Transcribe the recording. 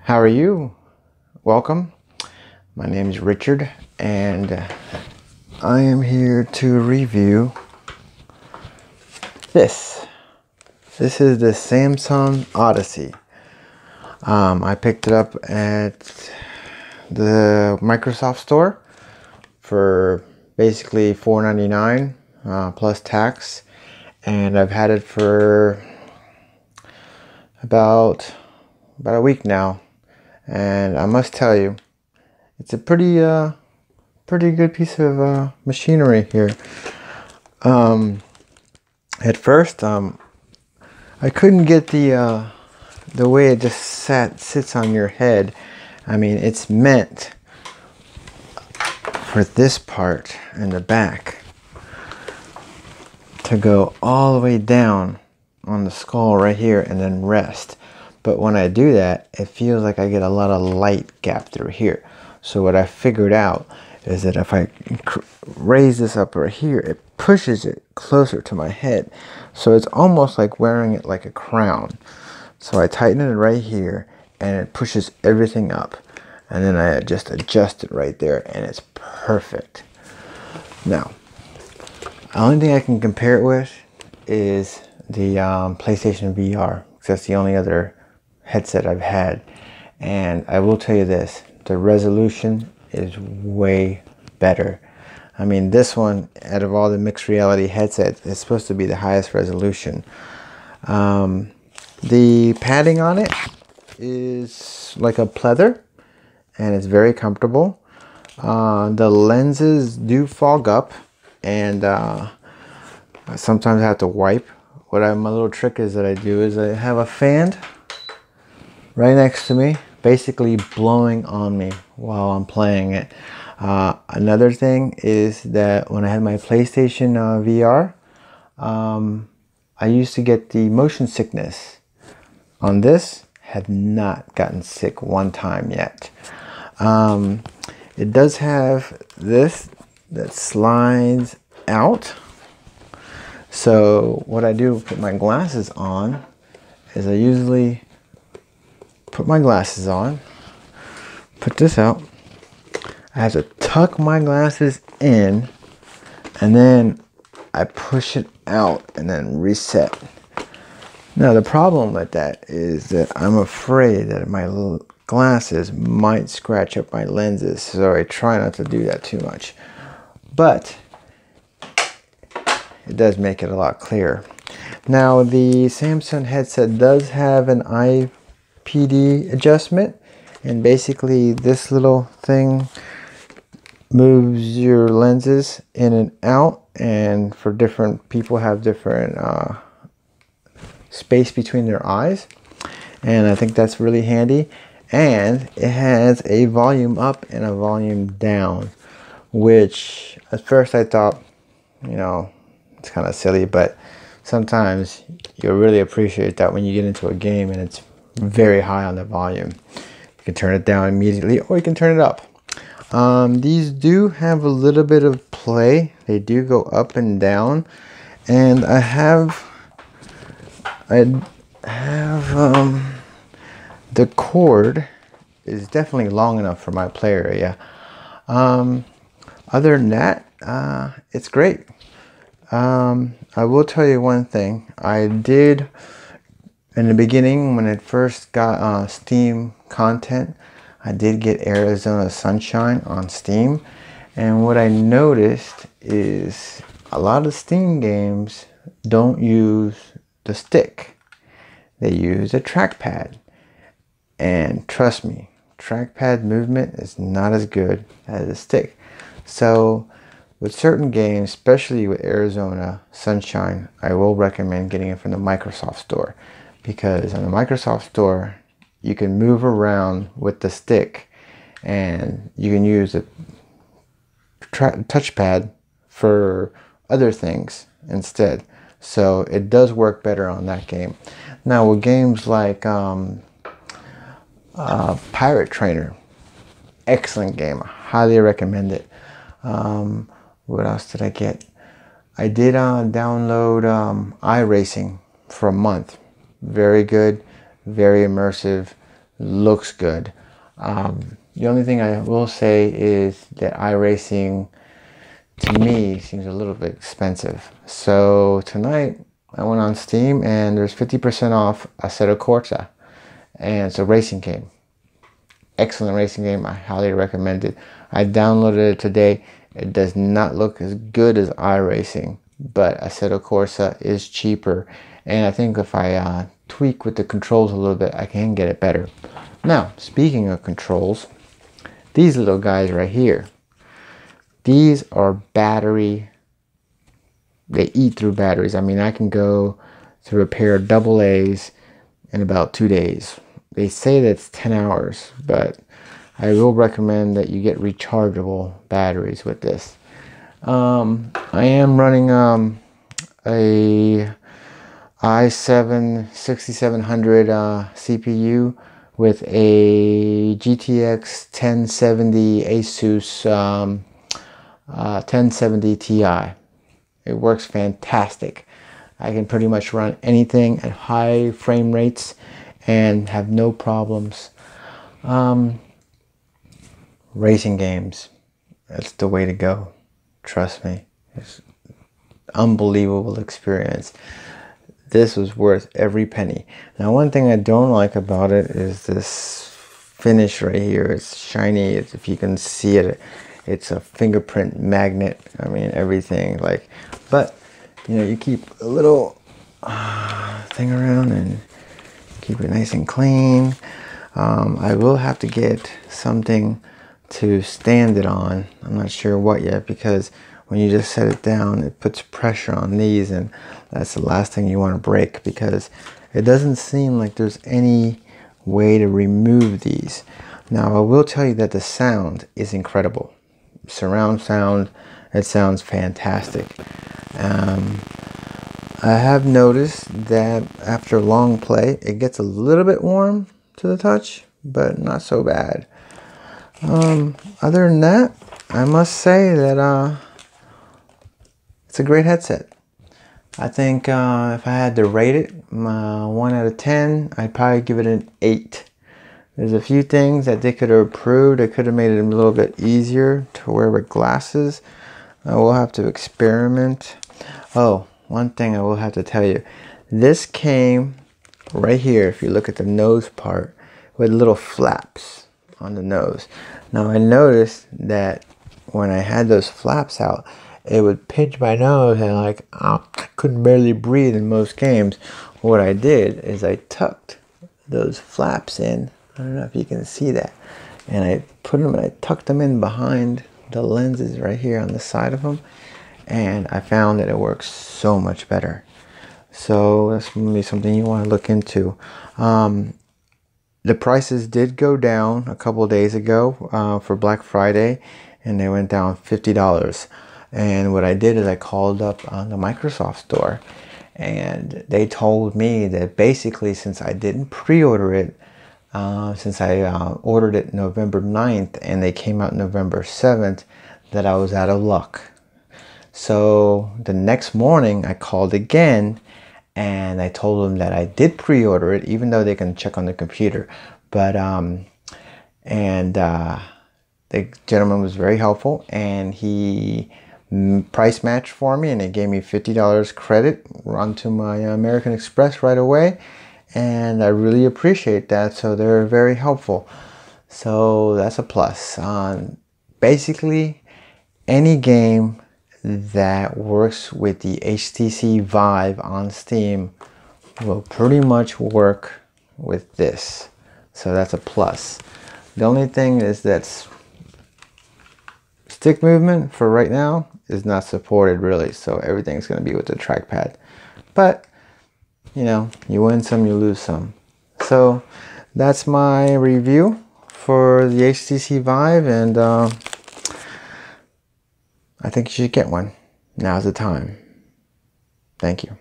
How are you? Welcome. My name is Richard, and I am here to review this. This is the Samsung Odyssey. I picked it up at the Microsoft store for basically $4.99 plus tax, and I've had it for about a week now. And I must tell you, it's a pretty good piece of machinery here. At first, I couldn't get the way it just sits on your head. I mean, it's meant for this part in the back to go all the way down on the skull right here and then rest. But when I do that, it feels like I get a lot of light gap through here. So what I figured out is that if I raise this up right here, it pushes it closer to my head. So it's almost like wearing it like a crown. So I tighten it right here and it pushes everything up. And then I just adjust it right there and it's perfect. Now, the only thing I can compare it with is the PlayStation VR. That's the only other headset I've had, and I will tell you this, the resolution is way better. I mean, this one, out of all the mixed reality headsets, is supposed to be the highest resolution. The padding on it is like a pleather, and it's very comfortable. The lenses do fog up, and sometimes I have to wipe. My little trick is that I do is I have a fan right next to me, basically blowing on me while I'm playing it. Another thing is that when I had my PlayStation VR, I used to get the motion sickness. On this, have not gotten sick one time yet. It does have this that slides out. So what I do with my glasses on is I usually put my glasses on, put this out. I have to tuck my glasses in, and then I push it out and then reset. Now the problem with that is that I'm afraid that my glasses might scratch up my lenses, so I try not to do that too much. But it does make it a lot clearer. Now the Samsung headset does have an IPD adjustment, and basically this little thing moves your lenses in and out, and for different people have different space between their eyes, and I think that's really handy. And it has a volume up and a volume down, which at first I thought, you know, it's kind of silly, but sometimes you'll really appreciate that when you get into a game and it's very high on the volume. You can turn it down immediately, or you can turn it up. These do have a little bit of play. They do go up and down, and I have the cord is definitely long enough for my play area. Other than that, it's great. I will tell you one thing. I did, in the beginning, when it first got Steam content, I did get Arizona Sunshine on Steam. And what I noticed is a lot of Steam games don't use the stick. They use a trackpad. And trust me, trackpad movement is not as good as a stick. So with certain games, especially with Arizona Sunshine, I will recommend getting it from the Microsoft Store, because on the Microsoft Store, you can move around with the stick and you can use a touchpad for other things instead. So it does work better on that game. Now with games like Pirate Trainer, excellent game, highly recommend it. What else did I get? I did download iRacing for a month. Very good, very immersive, looks good. The only thing I will say is that iRacing to me seems a little bit expensive. So tonight I went on Steam and there's 50% off Assetto Corsa, and it's a racing game. Excellent racing game. I highly recommend it. I downloaded it today. It does not look as good as iRacing, but Assetto Corsa is cheaper, and I think if I tweak with the controls a little bit, I can get it better. Now, speaking of controls, these little guys right here, these are battery, they eat through batteries. I mean, I can go through a pair of AA's in about 2 days. They say that's 10 hours, but I will recommend that you get rechargeable batteries with this. I am running a i7 6700 CPU with a GTX 1070 Asus 1070 Ti. It works fantastic. I can pretty much run anything at high frame rates and have no problems. Racing games, that's the way to go. Trust me, it's unbelievable experience. This was worth every penny. Now, one thing I don't like about it is this finish right here. It's shiny. If you can see it, it's a fingerprint magnet. I mean, everything like, but you know, you keep a little thing around and keep it nice and clean. I will have to get something to stand it on. I'm not sure what yet, because when you just set it down, it puts pressure on these, and that's the last thing you want to break, because it doesn't seem like there's any way to remove these. Now, I will tell you that the sound is incredible. Surround sound, it sounds fantastic. I have noticed that after long play, it gets a little bit warm to the touch, but not so bad. Other than that, I must say that it's a great headset. I think if I had to rate it 1 out of 10, I'd probably give it an 8. There's a few things that they could have improved. They could have made it a little bit easier to wear with glasses. I will have to experiment. Oh, one thing I will have to tell you. This came right here, if you look at the nose part, with little flaps on the nose. Now, I noticed that when I had those flaps out, it would pinch my nose, and like I couldn't barely breathe in most games. What I did is I tucked those flaps in. I don't know if you can see that. And I put them and I tucked them in behind the lenses right here on the side of them. And I found that it works so much better. So that's going to be something you want to look into. The prices did go down a couple of days ago for Black Friday, and they went down $50. And what I did is I called up on the Microsoft store, and they told me that basically, since I didn't pre-order it, since I ordered it November 9th and they came out November 7th, that I was out of luck. So the next morning I called again, and I told them that I did pre-order it, even though they can check on the computer. But the gentleman was very helpful, and he price matched for me, and it gave me $50 credit onto my American Express right away, and I really appreciate that. So they're very helpful. So that's a plus. Basically, any game that works with the HTC Vive on Steam will pretty much work with this. So that's a plus. The only thing is that stick movement for right now is not supported really, so everything's going to be with the trackpad. But you know, you win some, you lose some. So that's my review for the HTC Vive, and I think you should get one. Now's the time. Thank you.